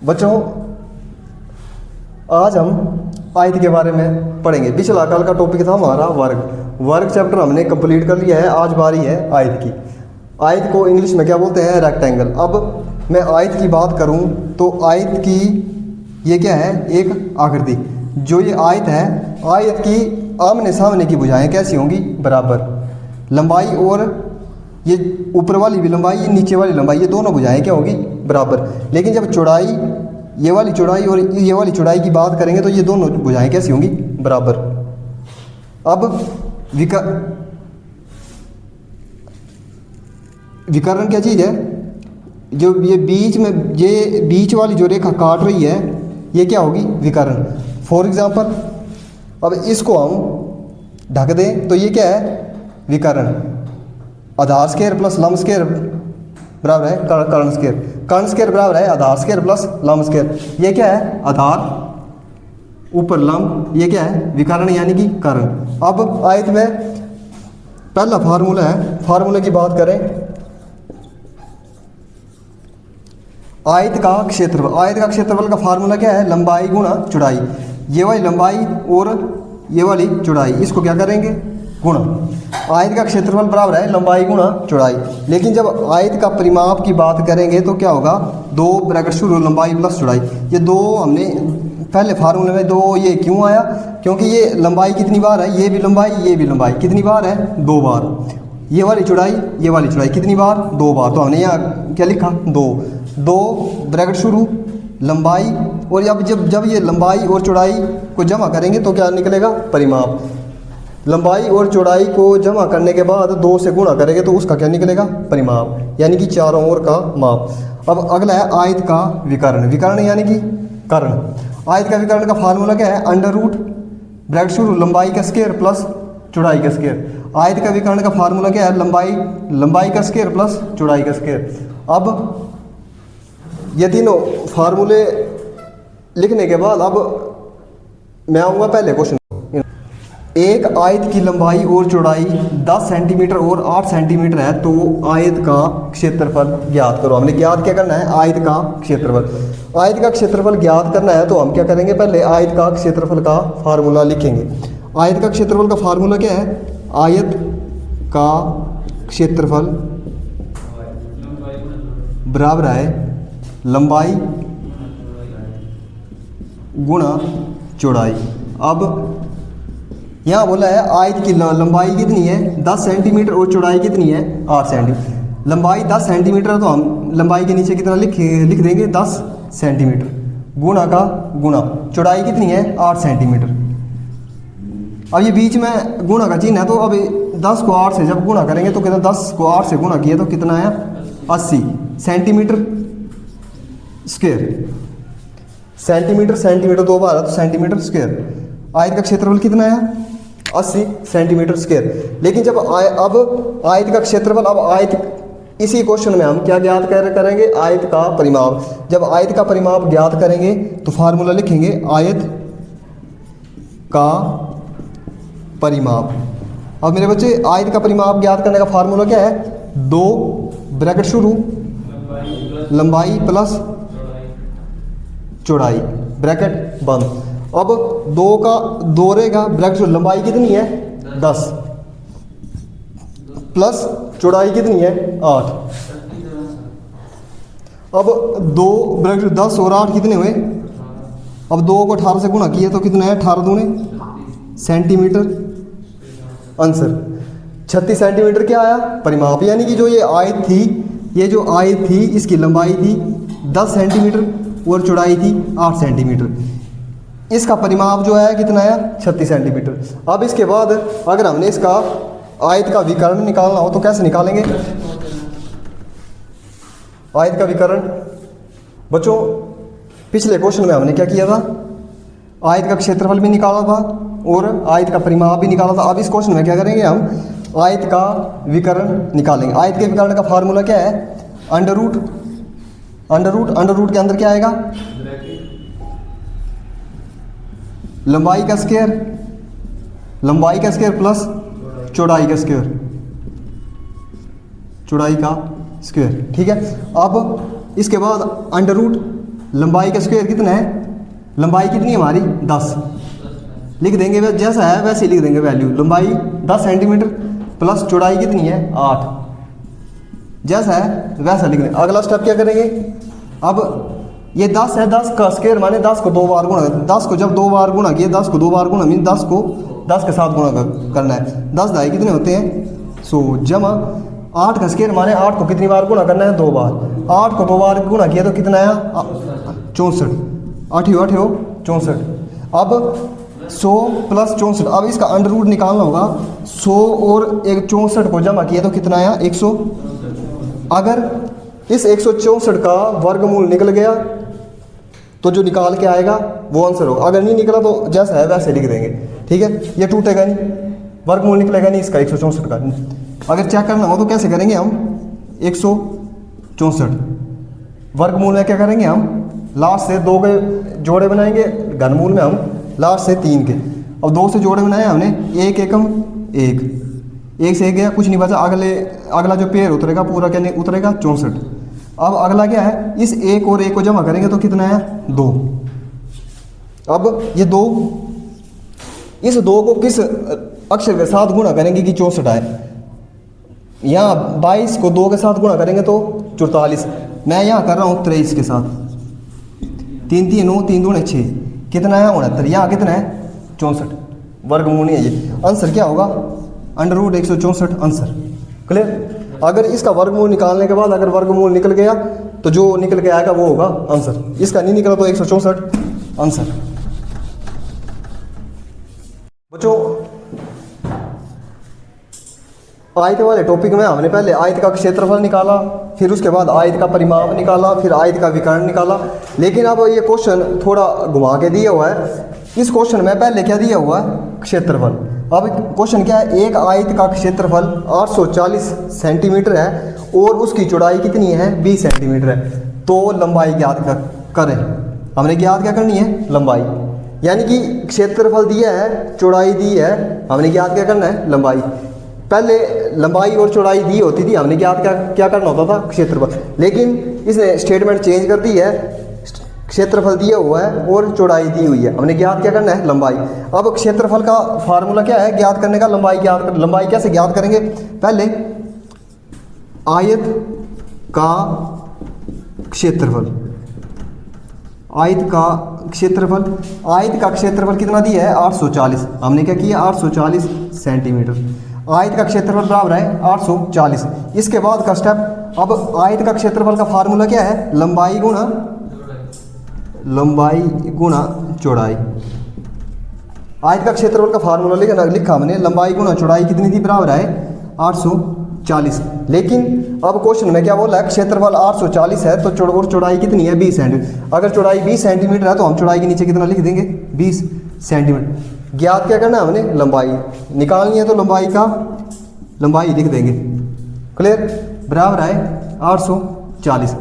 बच्चों आज हम आयत के बारे में पढ़ेंगे। पिछला कल का टॉपिक था हमारा वर्ग चैप्टर हमने कंप्लीट कर लिया है। आज बारी है आयत की। आयत को इंग्लिश में क्या बोलते हैं? रेक्टेंगल। अब मैं आयत की बात करूं तो आयत की ये क्या है? एक आकृति। जो ये आयत है, आयत की आमने सामने की भुजाएं कैसी होंगी? बराबर। लंबाई और ये ऊपर वाली भी लंबाई, ये नीचे वाली लंबाई, ये दोनों भुजाएं क्या होगी? बराबर। लेकिन जब चौड़ाई, ये वाली चौड़ाई और ये वाली चौड़ाई की बात करेंगे तो ये दोनों भुजाएं कैसी होंगी? बराबर। अब विकर्ण क्या चीज़ है? जो ये बीच में, ये बीच वाली जो रेखा काट रही है, ये क्या होगी? विकर्ण। फॉर एग्जाम्पल अब इसको हम ढक दें तो ये क्या है? विकर्ण। आधार स्क्वायर प्लस लंब स्क्वायर बराबर है कर्ण स्क्वायर। कर्ण स्क्वायर बराबर है आधार स्क्वायर प्लस लंब स्क्वायर। ये क्या है? आधार ऊपर लंब, ये क्या है? विकर्ण यानी कि कर्ण। अब आयत में पहला फार्मूला है। फार्मूले की बात करें, आयत का क्षेत्रफल। आयत का क्षेत्रफल का फार्मूला क्या है? लंबाई गुणा चौड़ाई। ये वाली लंबाई और ये वाली चौड़ाई, इसको क्या करेंगे? गुणा। आयत का क्षेत्रफल बराबर है लंबाई गुणा चौड़ाई। लेकिन जब आयत का परिमाप की बात करेंगे तो क्या होगा? दो ब्रैकेट शुरू, लंबाई प्लस चौड़ाई। ये दो हमने पहले फार्मूले में दो, ये क्यों आया? क्योंकि ये लंबाई कितनी बार है? ये भी लंबाई, ये भी लंबाई कितनी बार है? दो बार। ये वाली चौड़ाई, ये वाली चौड़ाई कितनी बार? दो बार। तो हमने यहाँ क्या लिखा? दो ब्रैकेट शुरू, लंबाई, और अब जब ये लंबाई और चौड़ाई को जमा करेंगे तो क्या निकलेगा? परिमाप। लंबाई और चौड़ाई को जमा करने के बाद 2 से गुणा करेंगे तो उसका क्या निकलेगा? परिमाप, यानी कि चारों ओर का माप। अब अगला है आयत का विकर्ण। विकर्ण यानी कि कर्ण। आयत का विकर्ण का फार्मूला क्या है? अंडर रूट ब्रैकेट शुरू, लंबाई का स्क्वायर प्लस चौड़ाई का स्क्वायर। आयत का विकर्ण का फार्मूला क्या है? लंबाई का स्क्वायर प्लस चौड़ाई का स्क्वायर। अब ये तीनों फार्मूले लिखने के बाद अब मैं आऊँगा पहले क्वेश्चन। एक आयत की लंबाई और चौड़ाई 10 सेंटीमीटर और 8 सेंटीमीटर है तो आयत का क्षेत्रफल ज्ञात करो। हमने ज्ञात क्या करना है? आयत का क्षेत्रफल। आयत का क्षेत्रफल ज्ञात करना है तो हम क्या करेंगे? पहले आयत का क्षेत्रफल का फार्मूला लिखेंगे। आयत का क्षेत्रफल का फार्मूला क्या है? आयत का क्षेत्रफल बराबर है लंबाई गुणा चौड़ाई। अब यहाँ बोला है आयत की लंबाई कितनी है? 10 सेंटीमीटर और चौड़ाई कितनी है? 8 सेंटीमीटर। लंबाई 10 सेंटीमीटर तो हम लंबाई के नीचे कितना लिख देंगे? 10 सेंटीमीटर। गुणा का गुणा, चौड़ाई कितनी है? 8 सेंटीमीटर। अब ये बीच में गुणा का चिन्ह है तो अब 10 को 8 से जब गुणा करेंगे तो कितना? 10 को 8 से गुणा किया तो कितना आया? 80 सेंटीमीटर स्क्वायर। सेंटीमीटर दो बार है तो सेंटीमीटर स्क्वायर। आयत का क्षेत्रफल कितना है? 80 सेंटीमीटर स्क्वायर। लेकिन जब अब आयत का क्षेत्रफल, अब आयत, इसी क्वेश्चन में हम क्या ज्ञात करेंगे? आयत का परिमाप। जब आयत का परिमाप ज्ञात करेंगे तो फार्मूला लिखेंगे आयत का परिमाप। अब मेरे बच्चे आयत का परिमाप ज्ञात करने का फार्मूला क्या है? 2 ब्रैकेट शुरू, लंबाई प्लस चौड़ाई ब्रैकेट बंद। अब 2 का 2 रहेगा, ब्रैकेट लंबाई कितनी है? 10 प्लस चौड़ाई कितनी है? 8। अब 2 ब्रैकेट 10 और 8 कितने हुए? अब 2 को 18 से गुणा किया तो कितना है? 18 दूने सेंटीमीटर। आंसर 36 सेंटीमीटर क्या आया? परिमाप। यानी कि जो ये आयत थी, ये जो आयत थी इसकी लंबाई थी 10 सेंटीमीटर और चौड़ाई थी 8 सेंटीमीटर। इसका परिमाप जो है कितना है? 36 सेंटीमीटर। अब इसके बाद अगर हमने इसका आयत का विकर्ण निकालना हो तो कैसे निकालेंगे? आयत का विकर्ण बच्चों पिछले क्वेश्चन में हमने क्या किया था? आयत का क्षेत्रफल भी निकाला था और आयत का परिमाप भी निकाला था। अब इस क्वेश्चन में क्या करेंगे? हम आयत का विकर्ण निकालेंगे। आयत के विकर्ण का फार्मूला क्या है? अंडर रूट के अंदर क्या आएगा? लंबाई का स्क्वायर प्लस चौड़ाई का स्क्वायर। ठीक है। अब इसके बाद अंडर रूट लंबाई का स्क्वायर कितना है, लंबाई कितनी है हमारी 10, लिख देंगे जैसा है वैसे ही लिख देंगे वैल्यू। लंबाई 10 सेंटीमीटर प्लस चौड़ाई कितनी है 8, जैसा है वैसा लिख देंगे। अगला स्टेप क्या करेंगे, अब ये 10 है, 10 का स्क्वायर माने 10 को 2 बार गुणा, 10 को जब 2 बार गुणा किया, 10 को 2 बार गुणा मीन 10 को 10 के साथ गुणा करना है। 10 दाई कितने होते हैं 100, जमा 8 का स्क्वायर माने 8 को कितनी बार गुणा करना है 2 बार, 8 को 2 बार गुणा किया तो कितना आया 64, 8 64। अब 100 प्लस 64, अब इसका अंडर रूट निकालना होगा। 100 और 64 को जमा किया तो कितना आया 100। अगर इस 164 का वर्गमूल निकल गया तो जो निकाल के आएगा वो आंसर होगा, अगर नहीं निकला तो जैसा है वैसे लिख देंगे। ठीक है, ये टूटेगा नहीं, वर्गमूल निकलेगा नहीं इसका 164 का। अगर चेक करना हो तो कैसे करेंगे हम, 164 वर्गमूल में क्या करेंगे हम, लास्ट से 2 के जोड़े बनाएंगे, घनमूल में हम लास्ट से 3 के। अब 2 से जोड़े बनाए हमने, 1 एकम 1, 1 से 1 गया कुछ नहीं बचा, अगला जो पेयर उतरेगा पूरा क्या नहीं उतरेगा 64। अब अगला क्या है, इस 1 और 1 को जमा करेंगे तो कितना है 2। अब ये 2, इस 2 को किस अक्षर के साथ गुणा करेंगे कि 64 आए। यहाँ 22 को 2 के साथ गुणा करेंगे तो 44, मैं यहाँ कर रहा हूँ 23 के साथ, 3 3 9 3 2 6, कितना है 69, यहाँ कितना है 64, वर्गमूल नहीं है ये। आंसर क्या होगा अंडर रूट 164 आंसर। क्लियर। अगर इसका वर्गमूल निकालने के बाद अगर वर्गमूल निकल गया तो जो निकल के आएगा वो होगा आंसर, इसका नहीं निकला तो 164 आंसर। बच्चों आयत वाले टॉपिक में हमने पहले आयत का क्षेत्रफल निकाला, फिर उसके बाद आयत का परिमाप निकाला, फिर आयत का विकर्ण निकाला। लेकिन अब ये क्वेश्चन थोड़ा घुमा के दिया हुआ है। इस क्वेश्चन में पहले क्या दिया हुआ है क्षेत्रफल। अब क्वेश्चन क्या है, एक आयत का क्षेत्रफल 840 सेंटीमीटर है और उसकी चौड़ाई कितनी है 20 सेंटीमीटर है, तो लंबाई ज्ञात करें। हमने ज्ञात क्या करनी है लंबाई, यानी कि क्षेत्रफल दिया है चौड़ाई दी है, हमने ज्ञात क्या करना है लंबाई। पहले लंबाई और चौड़ाई दी होती थी, हमने ज्ञात क्या करना होता था क्षेत्रफल, लेकिन इसने स्टेटमेंट चेंज कर दी है, क्षेत्रफल दिया हुआ है और चौड़ाई दी हुई है, हमने ज्ञात क्या करना है लंबाई। अब क्षेत्रफल का फार्मूला क्या है ज्ञात करने का, लंबाई कैसे ज्ञात करेंगे, पहले आयत का क्षेत्रफल, आयत का क्षेत्रफल कितना दिया है 840, हमने क्या किया 840 सेंटीमीटर, आयत का क्षेत्रफल बराबर है 840। इसके बाद का स्टेप, अब आयत का क्षेत्रफल का फार्मूला क्या है लंबाई गुणा चौड़ाई। आयत का क्षेत्रफल का फार्मूला लिखा हमने, लंबाई गुणा चौड़ाई कितनी थी बराबर है 840। लेकिन अब क्वेश्चन में क्या बोला है, क्षेत्रफल 840 है तो चौड़ाई कितनी है 20 सेंटीमीटर। अगर चौड़ाई 20 सेंटीमीटर है तो हम चौड़ाई के नीचे कितना लिख देंगे 20 सेंटीमीटर। ज्ञात क्या करना है हमने लंबाई निकालनी है तो लंबाई लिख देंगे। क्लियर, बराबर है 840।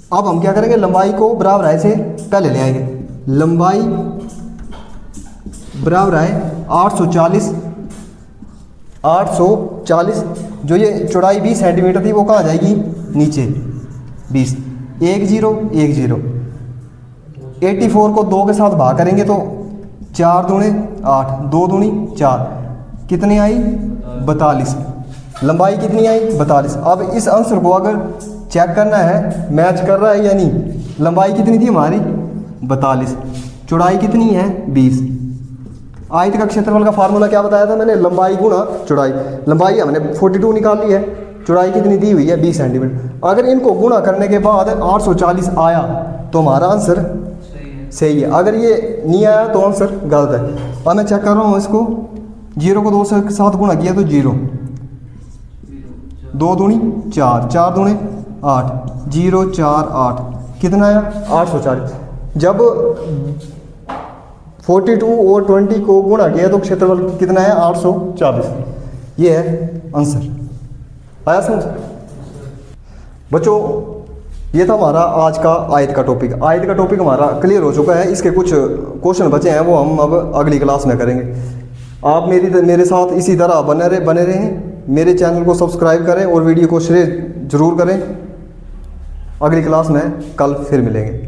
अब हम क्या करेंगे, लंबाई को बराबर है से पहले ले आएंगे, लंबाई बराबर है 840, जो ये चौड़ाई 20 सेंटीमीटर थी वो कहाँ जाएगी नीचे 20, 1 0 1 0। 84 को 2 के साथ भाग करेंगे तो 4 दूने 8, 2 दूनी 4, कितनी आई 42, लंबाई कितनी आई 42। अब इस आंसर को अगर चेक करना है मैच कर रहा है या नहीं, लंबाई कितनी थी हमारी 42, चौड़ाई कितनी है 20। आयत का क्षेत्रफल का फार्मूला क्या बताया था मैंने, लंबाई गुणा चौड़ाई। लंबाई हमने 42 निकाल ली है, चौड़ाई कितनी दी हुई है 20 सेंटीमीटर। अगर इनको गुणा करने के बाद 840 आया तो हमारा आंसर सही है, अगर ये नहीं आया तो आंसर गलत है। अब मैं चेक कर रहा हूँ इसको, 0 को 2 के साथ गुणा किया तो 0, 2 दूनी 4, 4 दूने 8, 0 4 8, कितना आया 840। जब 42 और 20 को गुणा किया तो क्षेत्रफल कितना है 840। ये है आंसर। आया समझ बच्चों, ये था हमारा आज का आयत का टॉपिक। आयत का टॉपिक हमारा क्लियर हो चुका है, इसके कुछ क्वेश्चन बचे हैं वो हम अब अगली क्लास में करेंगे। आप मेरे साथ इसी तरह बने रहें, मेरे चैनल को सब्सक्राइब करें और वीडियो को शेयर ज़रूर करें। अगली क्लास में कल फिर मिलेंगे।